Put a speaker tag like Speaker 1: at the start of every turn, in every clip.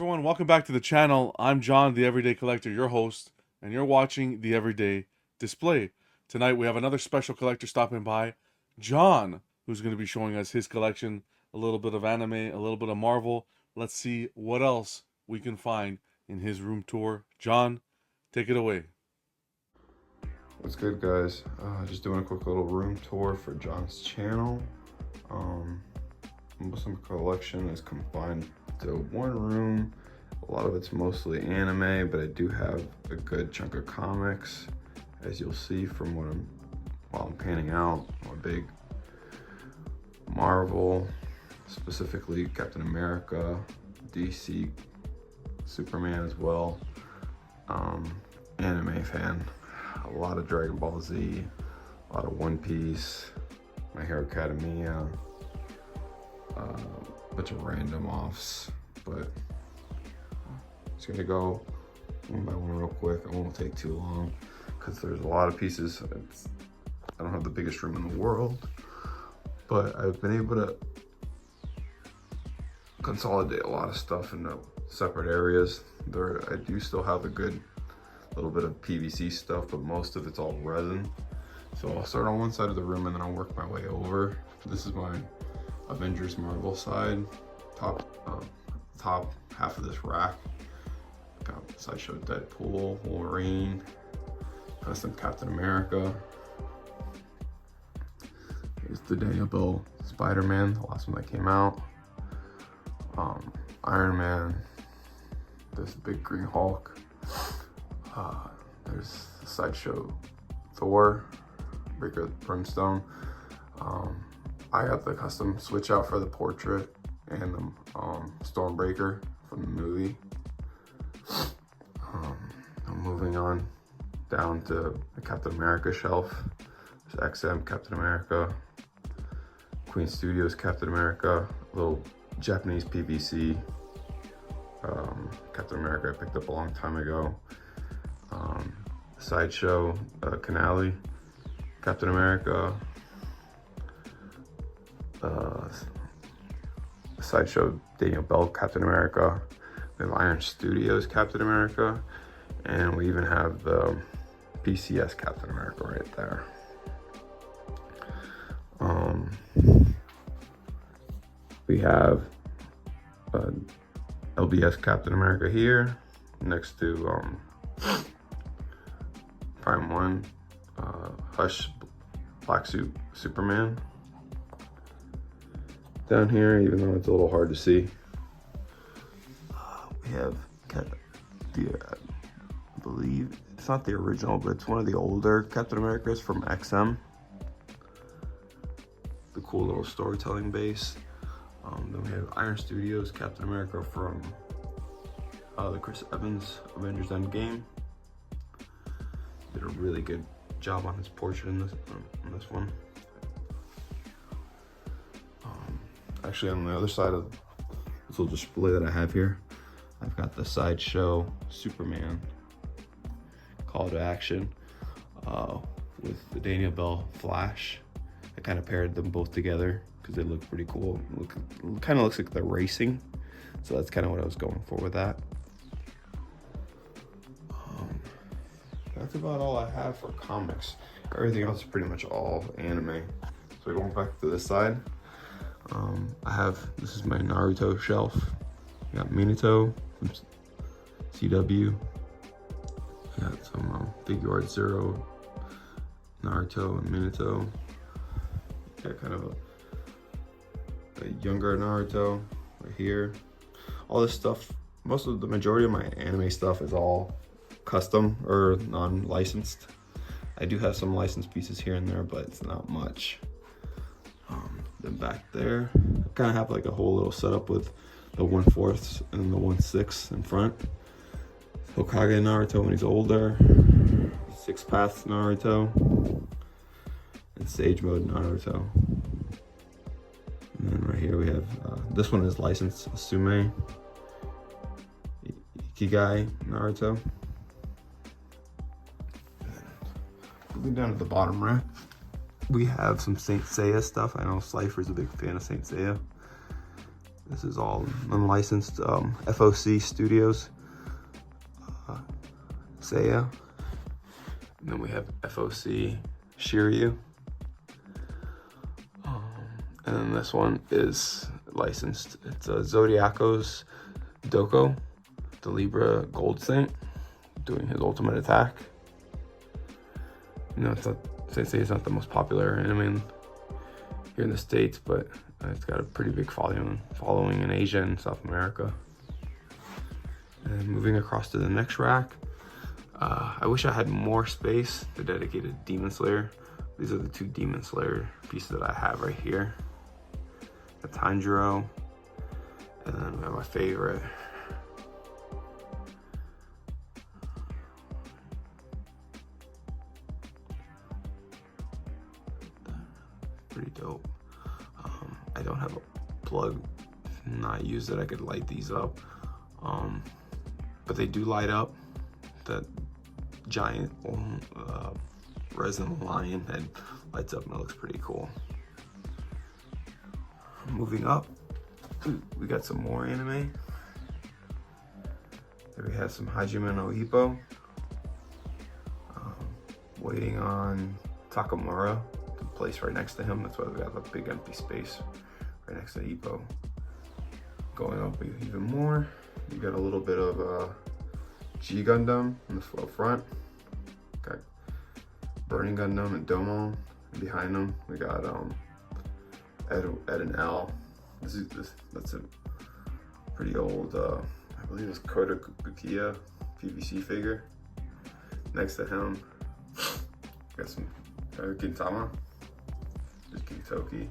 Speaker 1: everyone, welcome back to the channel. I'm John, the Everyday Collector, your host, and you're watching the Everyday Display. Tonight we have another special collector stopping by, John, who's going to be showing us his collection, a little bit of anime, a little bit of Marvel. Let's see what else we can find in his room tour. John, take it away.
Speaker 2: What's good, guys? Just doing a quick little room tour for Jon'S channel. Most of my collection is confined to one room. A lot of it's mostly anime, but I do have a good chunk of comics, as you'll see from while I'm panning out. I'm a big Marvel, specifically Captain America, DC, Superman as well. Anime fan. A lot of Dragon Ball Z, a lot of One Piece, My Hero Academia, a bunch of random offs, but just gonna go one by one real quick. I won't take too long because there's a lot of pieces. I don't have the biggest room in the world, but I've been able to consolidate a lot of stuff into separate areas. I do still have a good little bit of PVC stuff, but most of it's all resin. So I'll start on one side of the room and then I'll work my way over. This is my Avengers Marvel side. Top half of this rack. Got Sideshow Deadpool, Wolverine, custom Captain America. Here's the Daniel Bell Spider-Man, the last one that came out. Iron Man. There's the big green Hulk. There's the Sideshow Thor, Breaker of the Brimstone. I got the custom switch out for the portrait and the Stormbreaker from the movie. I'm moving on down to the Captain America shelf. There's XM Captain America, Queen Studios Captain America, a little Japanese PVC Captain America I picked up a long time ago. Sideshow Canali Captain America, Sideshow Daniel Bell Captain America, we have Iron Studios Captain America, and we even have the PCS Captain America right there. We have LBS Captain America here next to Prime 1, Hush Black Suit Superman. Down here, even though it's a little hard to see, we have I believe it's not the original, but it's one of the older Captain Americas from XM. The cool little storytelling base. Then we have Iron Studios Captain America from the Chris Evans Avengers Endgame. Did a really good job on his portrait in this one. Actually, on the other side of this little display that I have here, I've got the Sideshow Superman Call to Action with the Daniel Bell Flash. I kind of paired them both together because they look pretty cool. It kind of looks like they're racing, so that's kind of what I was going for with that. That's about all I have for comics. Everything else is pretty much all anime. So going back to this side, this is my Naruto shelf. I got Minato from CW. I got some Figure Art Zero, Naruto and Minato. Got kind of a younger Naruto right here. All this stuff, the majority of my anime stuff is all custom or non-licensed. I do have some licensed pieces here and there, but it's not much. Then back there, I kind of have like a whole little setup with the 1/4 and the 1/6 in front. Hokage Naruto when he's older, 6 Paths Naruto, and Sage Mode Naruto. And then right here we have, this one is licensed, Sume Ikigai Naruto. Moving down to the bottom rack, we have some Saint Seiya stuff. I know Slifer's a big fan of Saint Seiya. This is all unlicensed FOC Studios. Seiya. And then we have FOC Shiryu. And then this one is licensed. It's a Zodiacos Doko, the Libra Gold Saint, doing his ultimate attack. You know, it's not, Sensei is not the most popular anime here in the States, but it's got a pretty big following in Asia and South America. And moving across to the next rack, I wish I had more space to dedicate to Demon Slayer. These are the 2 Demon Slayer pieces that I have right here. The Tanjiro, and then we have my favorite. Pretty dope. I don't have a plug not used that I could light these up, but they do light up. That giant resin lion head lights up and it looks pretty cool. Moving up, we got some more anime. There we have some Hajime no Ippo. Waiting on Takamura to place right next to him. That's why we have a big empty space right next to Ippo. Going up even more, you got a little bit of G Gundam in the front. Got Burning Gundam and Domo. And behind them, we got Ed and L. That's a pretty old, I believe it's Kota Bukiya PVC figure. Next to him, got some Gintama, just Gintoki.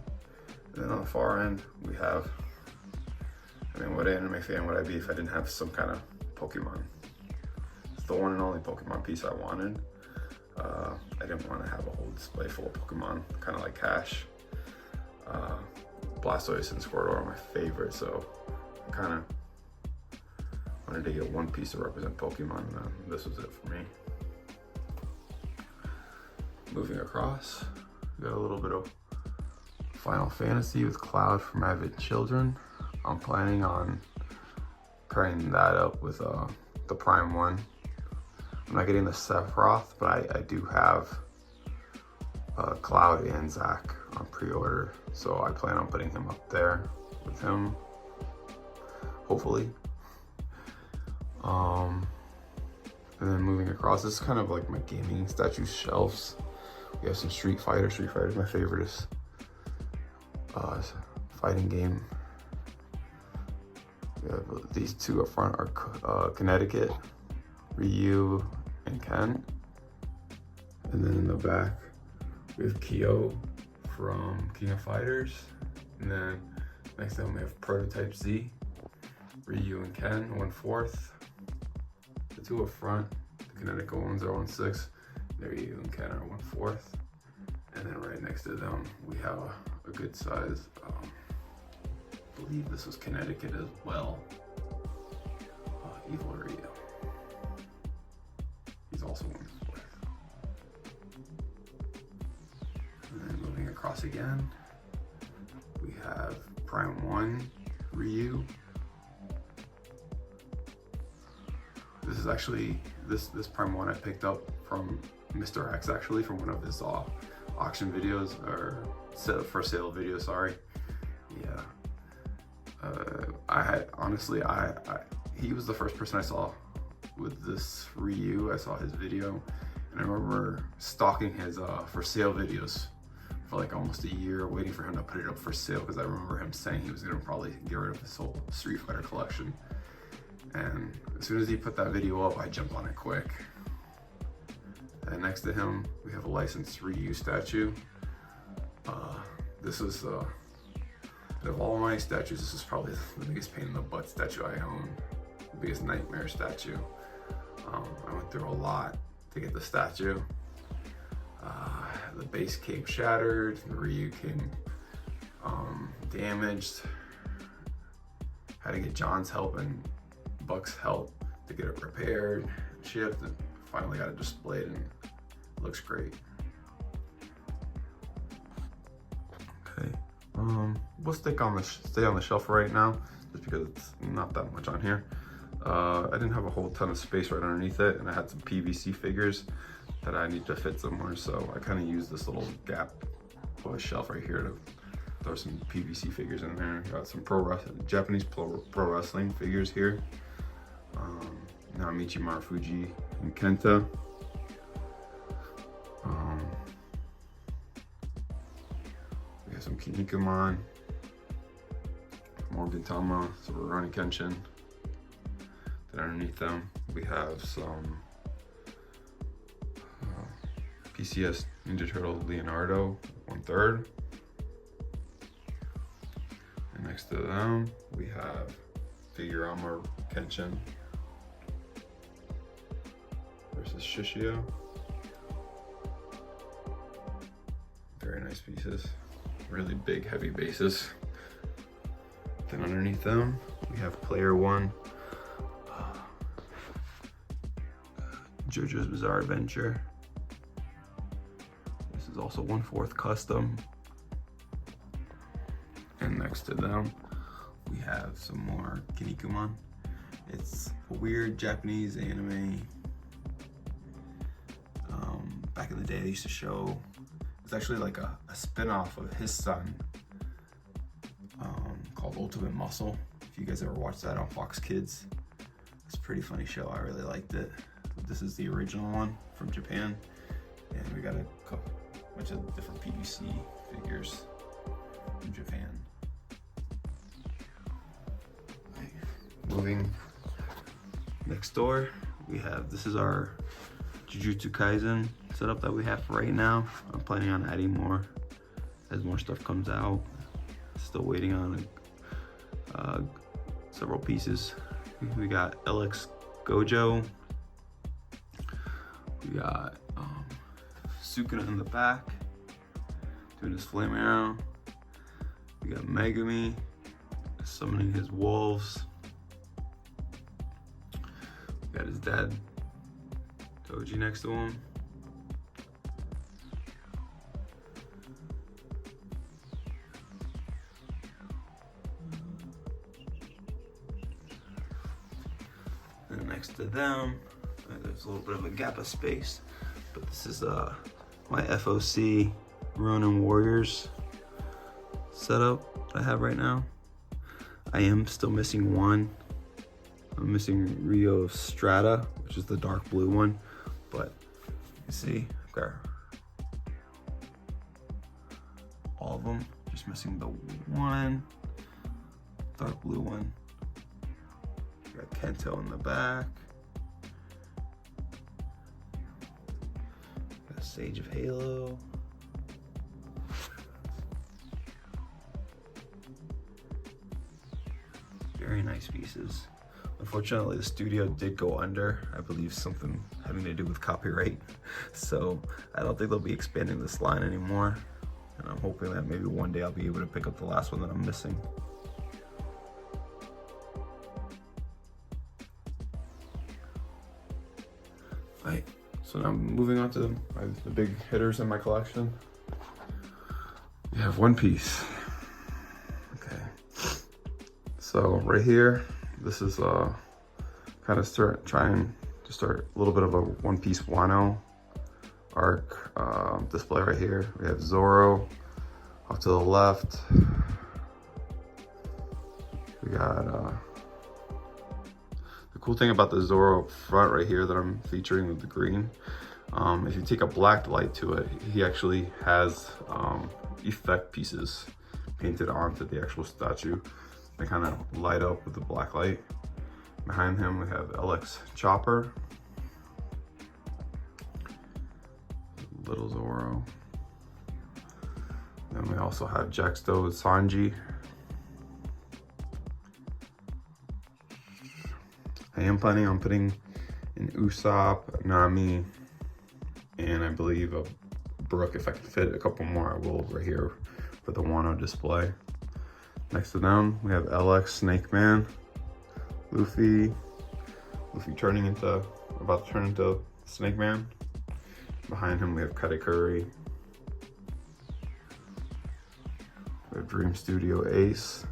Speaker 2: And then on the far end, we have, I mean, what anime fan would I be if I didn't have some kind of Pokemon? It's the one and only Pokemon piece I wanted. I didn't want to have a whole display full of Pokemon, kind of like Cash. Blastoise and Squirtle are my favorite, so I kind of wanted to get one piece to represent Pokemon, and this was it for me. Moving across, we got a little bit of Final Fantasy with Cloud from Avid Children. I'm planning on pairing that up with the Prime one. I'm not getting the Sephiroth, but I do have Cloud and Zack on pre-order, so I plan on putting him up there with him, hopefully. And then moving across, this is kind of like my gaming statue shelves. We have some Street Fighter. Street Fighter is my favorite fighting game. We have these 2 up front are Connecticut, Ryu and Ken. And then in the back, we have Kyo from King of Fighters. And then next to them we have Prototype Z, Ryu and Ken, 1/4. The 2 up front, the Connecticut ones are 1/6. There Ryu and Ken are 1/4. And then right next to them, we have a good size, I believe this was Connecticut as well. Evil Ryu. He's also 1/4. And then moving across again, we have Prime 1 Ryu. This is actually, this Prime 1 I picked up from Mr. X, actually, from one of his auction videos, or for sale videos, sorry. Yeah. I had, honestly, he was the first person I saw with this Ryu. I saw his video, and I remember stalking his for sale videos for like almost a year, waiting for him to put it up for sale, because I remember him saying he was gonna probably get rid of his whole Street Fighter collection. And as soon as he put that video up, I jumped on it quick. And next to him, we have a licensed Ryu statue. This is, out of all my statues, this is probably the biggest pain in the butt statue I own. The biggest nightmare statue. I went through a lot to get the statue. The base came shattered, the Ryu came damaged. Had to get Jon'S help and Buck's help to get it repaired, shipped, and finally got it displayed, and it looks great. Okay, we'll stay on the shelf right now, just because it's not that much on here. I didn't have a whole ton of space right underneath it, and I had some PVC figures that I need to fit somewhere, so I kind of used this little gap of a shelf right here to throw some PVC figures in there. Got some Japanese pro wrestling figures here. Naomichi Marufuji and Kenta. We have some Kinnikuman, Morgan Tama, some Rurouni Kenshin. Then underneath them, we have some PCS Ninja Turtle Leonardo 1/3. And next to them, we have Figurama Kenshin versus Shishio. Very nice pieces. Really big, heavy bases. Then underneath them, we have Player One, JoJo's Bizarre Adventure. This is also 1/4 custom. And next to them, we have some more Kinnikuman. It's a weird Japanese anime. Back in the day, they used to show, it's actually like a spin-off of his son called Ultimate Muscle. If you guys ever watched that on Fox Kids, it's a pretty funny show. I really liked it. This is the original one from Japan, and we got a bunch of different PVC figures from Japan. Moving next door, we have, this is our Jujutsu Kaisen setup that we have for right now. I'm planning on adding more as more stuff comes out. Still waiting on several pieces. We got LX Gojo. We got Sukuna in the back doing his flame arrow. We got Megumi summoning his wolves. We got his dad Toji next to him. And next to them, there's a little bit of a gap of space, but this is my FOC Ronin Warriors setup that I have right now. I am still missing one. I'm missing Rio Strata, which is the dark blue one, but you see, I've got all of them, just missing the one dark blue one. Got Kento in the back. Got Sage of Halo. Very nice pieces. Unfortunately, the studio did go under. I believe something having to do with copyright. So I don't think they'll be expanding this line anymore. And I'm hoping that maybe one day I'll be able to pick up the last one that I'm missing. Right, so now moving on to the big hitters in my collection. We have One Piece. Okay, so right here, this is kind of trying to start a little bit of a One Piece Wano arc display right here. We have Zoro off to the left. We got the cool thing about the Zoro up front right here that I'm featuring with the green, if you take a black light to it, he actually has effect pieces painted onto the actual statue. They kind of light up with the black light. Behind him, we have LX Chopper, Little Zoro. Then we also have Jaxto with Sanji. I am planning on putting an Usopp, Nami, and I believe a Brook. If I can fit a couple more, I will right here for the Wano display. Next to them, we have LX Snake Man, Luffy about to turn into Snake Man. Behind him, we have Katakuri. We have Dream Studio Ace.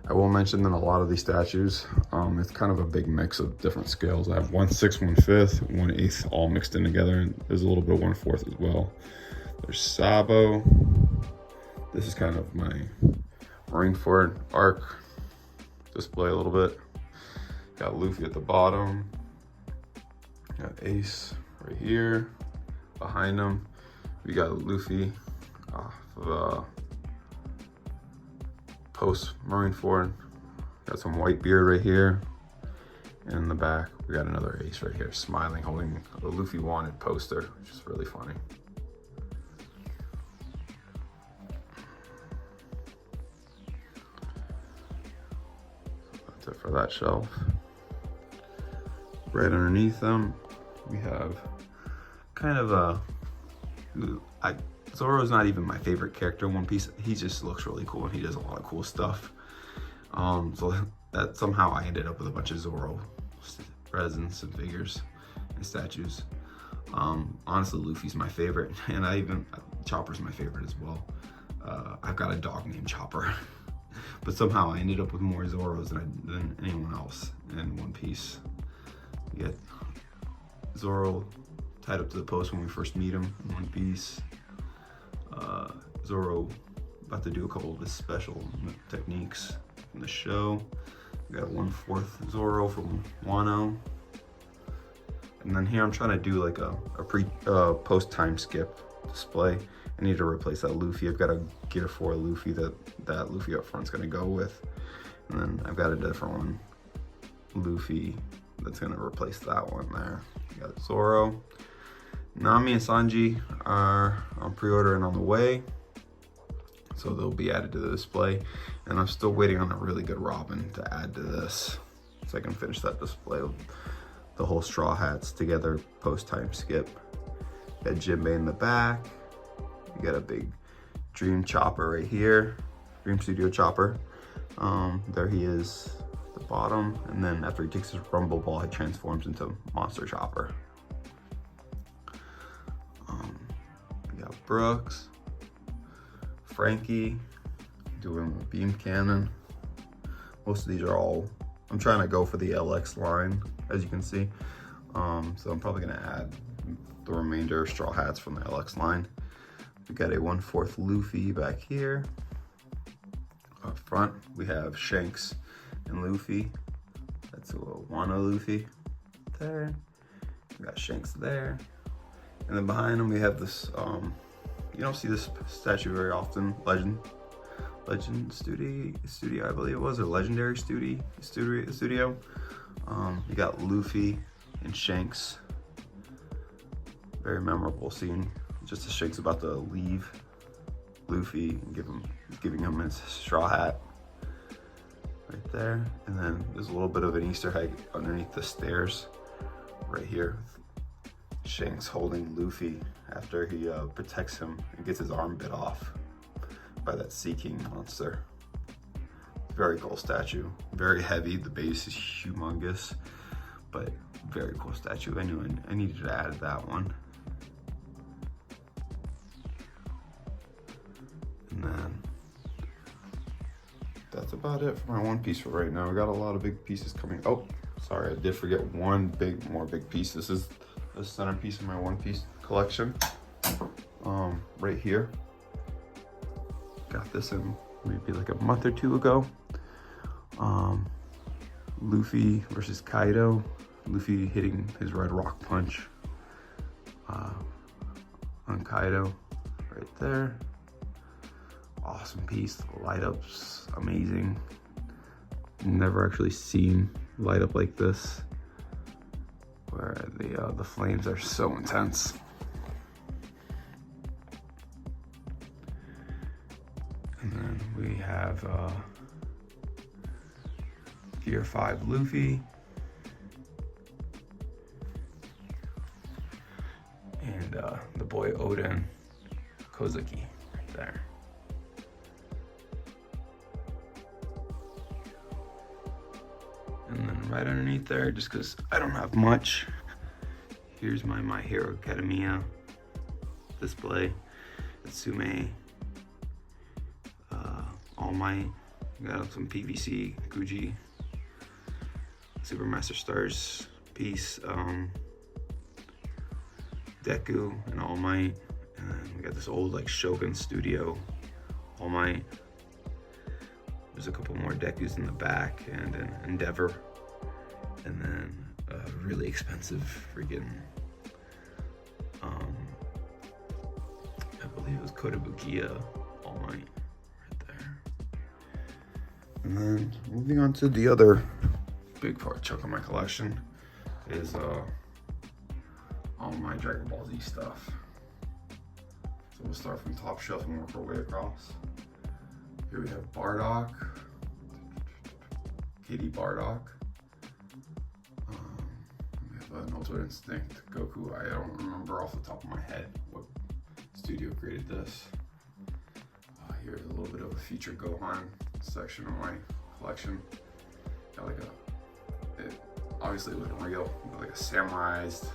Speaker 2: I will mention that a lot of these statues, it's kind of a big mix of different scales. I have 1/6, 1/5, 1/8 all mixed in together, and there's a little bit of 1/4 as well. There's Sabo. This is kind of my Marineford arc display a little bit. Got Luffy at the bottom. Got Ace right here. Behind him, we got Luffy off of post Marineford. Got some white beard right here. And in the back, we got another Ace right here, smiling, holding a Luffy Wanted poster, which is really funny. That's it for that shelf. Right underneath them, we have kind of a, Zoro's not even my favorite character in One Piece. He just looks really cool and he does a lot of cool stuff. So that somehow I ended up with a bunch of Zoro resins and figures and statues. Honestly, Luffy's my favorite, and Chopper's my favorite as well. I've got a dog named Chopper, but somehow I ended up with more Zoros than anyone else in One Piece. You get Zoro tied up to the post when we first meet him in One Piece. Zoro about to do a couple of his special techniques in the show. We got 1/4 Zoro from Wano. And then here I'm trying to do like a post time skip display. I need to replace that Luffy. I've got a Gear 4 Luffy that Luffy up front's gonna go with. And then I've got a different one, Luffy, that's gonna replace that one there. We got Zoro. Nami and Sanji are on pre-order and on the way, so they'll be added to the display. And I'm still waiting on a really good Robin to add to this, so I can finish that display with the whole Straw Hats together post time skip. Got Jinbei in the back. You got a big Dream Chopper right here, Dream Studio Chopper. There he is at the bottom, and then after he takes his Rumble Ball, he transforms into Monster Chopper. We got Brooks, Frankie doing the beam cannon. Most of these are all, I'm trying to go for the LX line, as you can see. So I'm probably gonna add the remainder Straw Hats from the LX line. We got a 1/4 Luffy back here. Up front, we have Shanks and Luffy. That's a little Wano Luffy there. We got Shanks there. And then behind him, we have this, you don't see this statue very often, Legend Studio, I believe it was, or Legendary Studio. You got Luffy and Shanks. Very memorable scene. Just as Shanks about to leave Luffy and giving him his straw hat right there. And then there's a little bit of an Easter egg underneath the stairs right here. Shanks holding Luffy after he protects him and gets his arm bit off by that Sea King monster. Very cool statue, very heavy. The base is humongous, but very cool statue. I knew I needed to add that one. And then that's about it for my One Piece for right now. We got a lot of big pieces coming. Oh, sorry, I did forget one more big piece. This is the centerpiece of my One Piece collection. Right here. Got this in maybe like a month or two ago. Luffy versus Kaido. Luffy hitting his red rock punch on Kaido right there. Awesome piece. The light up's amazing. Never actually seen light up like this, where the flames are so intense. And then we have Gear 5 Luffy. And the boy Odin Kozuki right there. And then right underneath there, just because I don't have much, here's My Hero Academia display. Tsume, Might. We got some PVC, Gucci, Supermaster Stars piece, Deku and All Might. And we got this old like Shogun Studio All Might. There's a couple more Dekus in the back and an Endeavor. And then a really expensive freaking, I believe it was Kotobukiya All Might right there. And then moving on to the other big chunk of my collection is all my Dragon Ball Z stuff. So we'll start from top shelf and work our way across. Here we have Bardock, Katie Bardock. We have an Ultimate Instinct Goku. I don't remember off the top of my head what studio created this. Here's a little bit of a featured Gohan section of my collection. Got like obviously it wasn't real, but like a samarized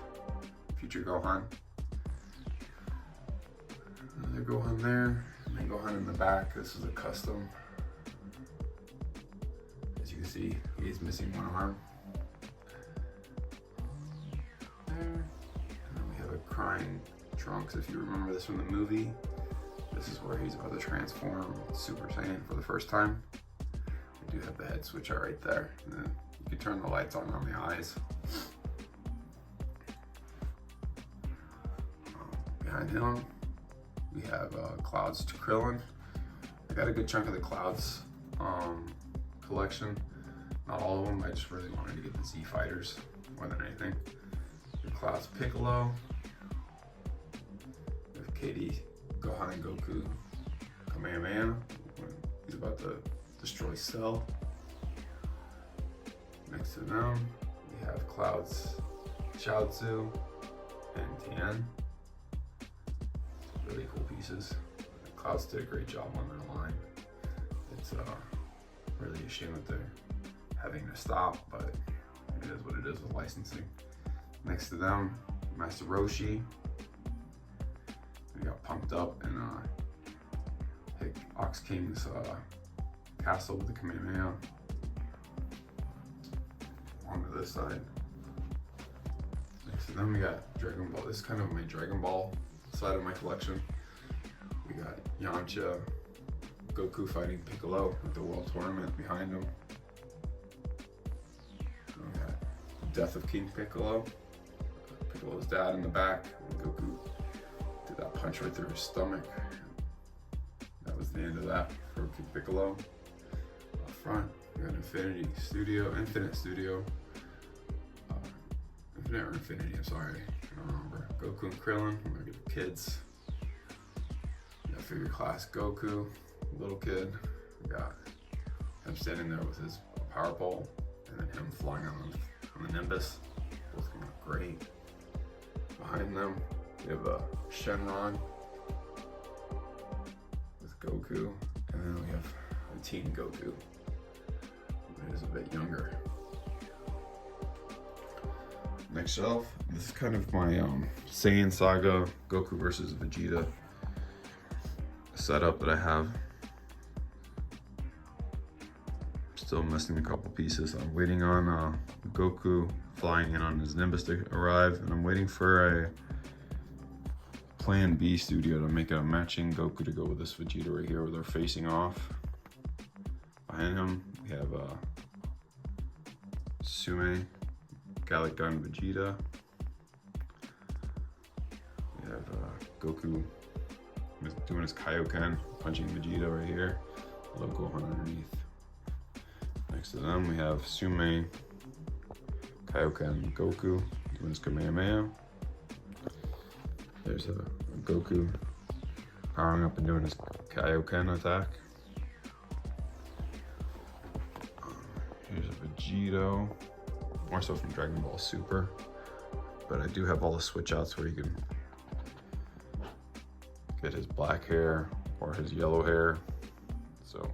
Speaker 2: future Gohan. Another Gohan there, and then Gohan in the back. This is a custom. As you can see, he's missing one arm. There. And then we have a crying Trunks, if you remember this from the movie. This is where he's about to transform Super Saiyan for the first time. We do have the head switch out right there. And then you can turn the lights on the eyes. Behind him, we have Clouds to Krillin. I got a good chunk of the Clouds collection. Not all of them, I just really wanted to get the Z Fighters more than anything. The Clouds Piccolo. We have Katie, Gohan, and Goku Kamehameha when he's about to destroy Cell. Next to them, we have Clouds, Chaozu, and Tien. Really cool pieces. Clouds did a great job on their line. It's really a shame that they're having to stop, but it is what it is with licensing. Next to them, Master Roshi. We got pumped up and hit Ox King's castle with the Kamehameha. Onto this side. Next to them, we got Dragon Ball. This is kind of my Dragon Ball side of my collection. We got Yamcha, Goku fighting Piccolo at the World Tournament behind him. We got Death of King Piccolo. Piccolo's dad in the back. Goku did that punch right through his stomach. That was the end of that for King Piccolo. Up front, we got Infinite Studio, I'm sorry, I don't remember. Goku and Krillin, we're gonna get kids. We got Figure Class Goku, little kid. We got him standing there with his power pole, and then him flying on the Nimbus. Both come out great. Behind them, we have Shenron with Goku, and then we have a teen Goku, who is a bit younger. Next shelf, this is kind of my Saiyan Saga Goku versus Vegeta setup that I have. Still missing a couple pieces. I'm waiting on Goku flying in on his Nimbus to arrive, and I'm waiting for a Plan B studio to make a matching Goku to go with this Vegeta right here where they're facing off. Behind him, we have Sume, Gallic Gun Vegeta. We have Goku doing his Kaioken, punching Vegeta right here. Logo underneath. Next to them, we have Sume, Kaioken Goku doing his Kamehameha. There's a Goku powering up and doing his Kaioken attack. Here's a Vegito, more so from Dragon Ball Super, but I do have all the switch outs where you can get his black hair or his yellow hair. So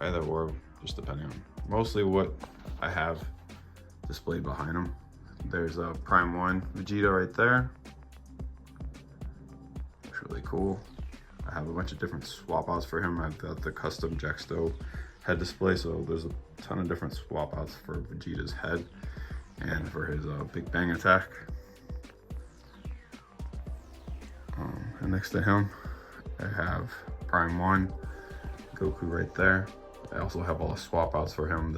Speaker 2: either or, just depending on mostly what I have displayed behind him. There's a Prime 1 Vegeta right there. It's really cool. I have a bunch of different swap outs for him. I've got the custom Jacksto head display, so there's a ton of different swap outs for Vegeta's head and for his Big Bang attack. And next to him, I have Prime 1, Goku right there. I also have all the swap outs for him.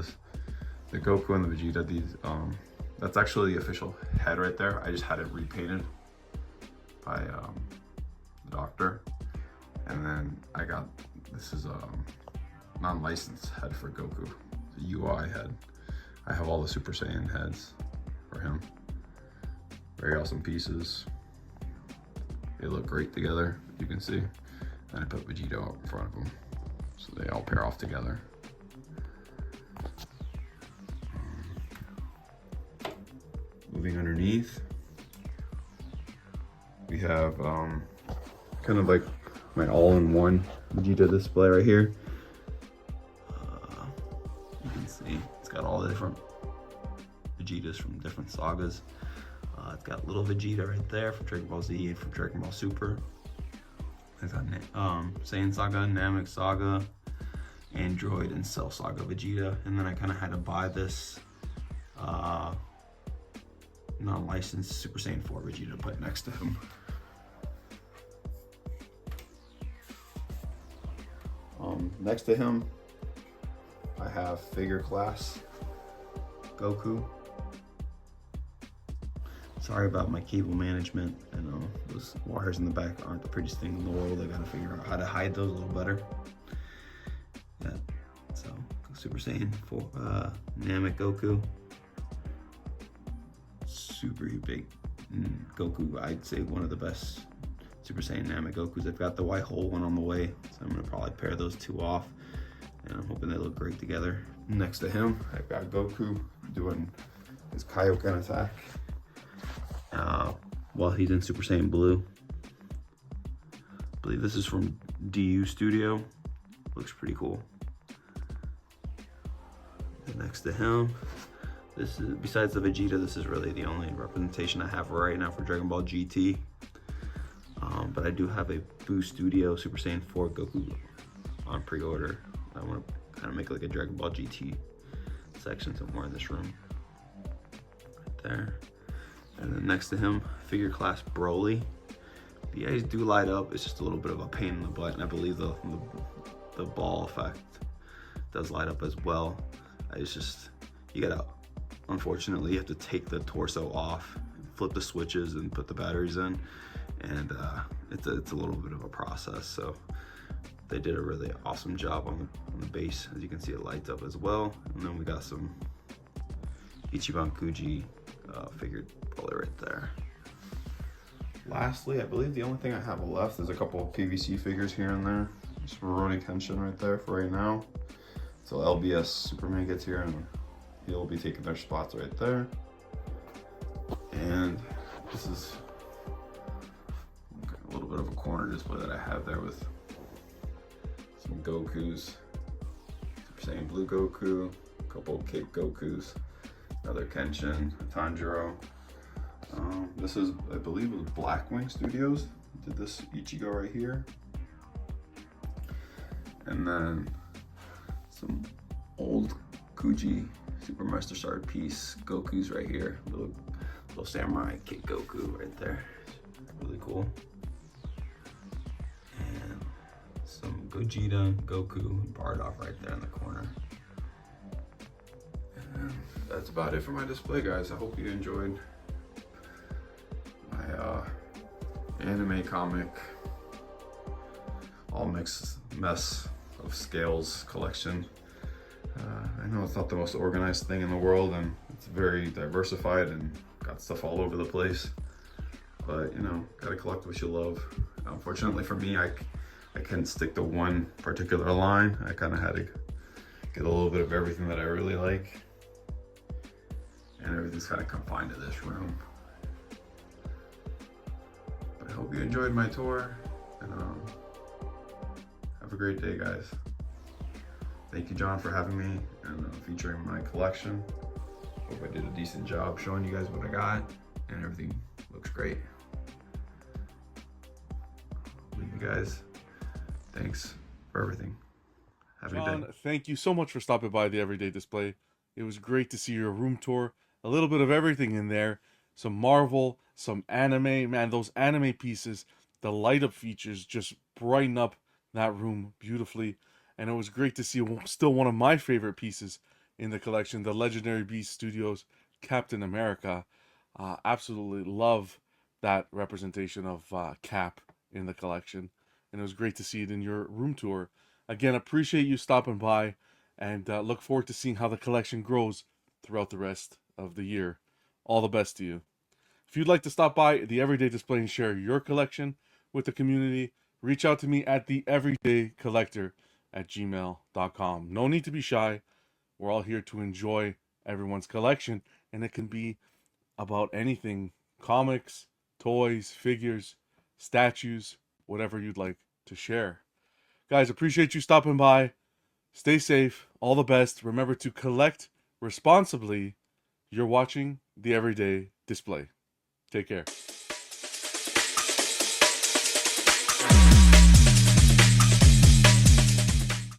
Speaker 2: The Goku and the Vegeta, that's actually the official head right there. I just had it repainted by the doctor. And then I got, this is a non-licensed head for Goku, the UI head. I have all the Super Saiyan heads for him. Very awesome pieces. They look great together, you can see. And I put Vegeta up in front of them, so they all pair off together. Moving underneath, we have kind of like my all-in-one Vegeta display right here. You can see it's got all the different Vegetas from different sagas. It's got little Vegeta right there from Dragon Ball Z and from Dragon Ball Super. It's got Saiyan Saga, Namek Saga, Android, and Cell Saga Vegeta. And then I kind of had to buy this non-licensed Super Saiyan 4 Vegeta to put next to him. Next to him, I have figure class Goku. Sorry about my cable management. I know those wires in the back aren't the prettiest thing in the world. I gotta figure out how to hide those a little better. Yeah, so Super Saiyan 4 Namek Goku. Super big Goku, I'd say one of the best Super Saiyan Namek Gokus. I've got the white hole one on the way, so I'm gonna probably pair those two off, and I'm hoping they look great together. Next to him, I've got Goku doing his Kaioken attack while he's in Super Saiyan Blue. I believe this is from DU Studio. Looks pretty cool. And next to him, this is, besides the Vegeta, this is really the only representation I have right now for Dragon Ball GT. But I do have a Boo Studio Super Saiyan 4 Goku on pre-order. I want to kind of make like a Dragon Ball GT section somewhere in this room. Right there. And then next to him, figure class Broly. The eyes do light up. It's just a little bit of a pain in the butt, and I believe the ball effect does light up as well. It's just, you gotta, unfortunately, you have to take the torso off, flip the switches, and put the batteries in, and it's a little bit of a process. So they did a really awesome job on the base. As you can see, it lights up as well. And then we got some Ichiban Kuji figured Broly right there. Lastly, I believe the only thing I have left is a couple of PVC figures here and there. Just Rurouni Kenshin right there for right now. So LBS Superman gets here and he'll be taking their spots right there. And this is a little bit of a corner display that I have there with some Gokus. Super Saiyan Blue Goku, a couple of Cape Gokus, another Kenshin, a Tanjiro. This is, I believe it was Blackwing Studios did this Ichigo right here. And then some old Kuji Super Master Sword piece Goku's right here. Little samurai Kid Goku right there. Really cool. And some Gogeta, Goku, and Bardock right there in the corner. And that's about it for my display, guys. I hope you enjoyed my anime comic all mess of scales collection. I know it's not the most organized thing in the world, and it's very diversified and got stuff all over the place, but you know, gotta collect what you love. Unfortunately for me, I couldn't stick to one particular line. I kind of had to get a little bit of everything that I really like, and everything's kind of confined to this room. But I hope you enjoyed my tour, and have a great day, guys. Thank you, John, for having me and featuring my collection. Hope I did a decent job showing you guys what I got, and everything looks great. Leave you guys Thanks for everything. Have a good
Speaker 1: John,
Speaker 2: day.
Speaker 1: thank you so much for stopping by the Everyday Display. It was great to see your room tour. A little bit of everything in there. Some Marvel, some anime. Man, those anime pieces, the light up features just brighten up that room beautifully. And it was great to see still one of my favorite pieces in the collection, the Legendary Beast Studios Captain America. Absolutely love that representation of Cap in the collection. And it was great to see it in your room tour. Again, appreciate you stopping by and look forward to seeing how the collection grows throughout the rest of the year. All the best to you. If you'd like to stop by the Everyday Display and share your collection with the community, reach out to me at theeverydaycollector@gmail.com. No need to be shy. We're all here to enjoy everyone's collection, and it can be about anything: comics, toys, figures, statues, whatever you'd like to share. Guys, appreciate you stopping by. Stay safe. All the best. Remember to collect responsibly. You're watching the Everyday Display. Take care.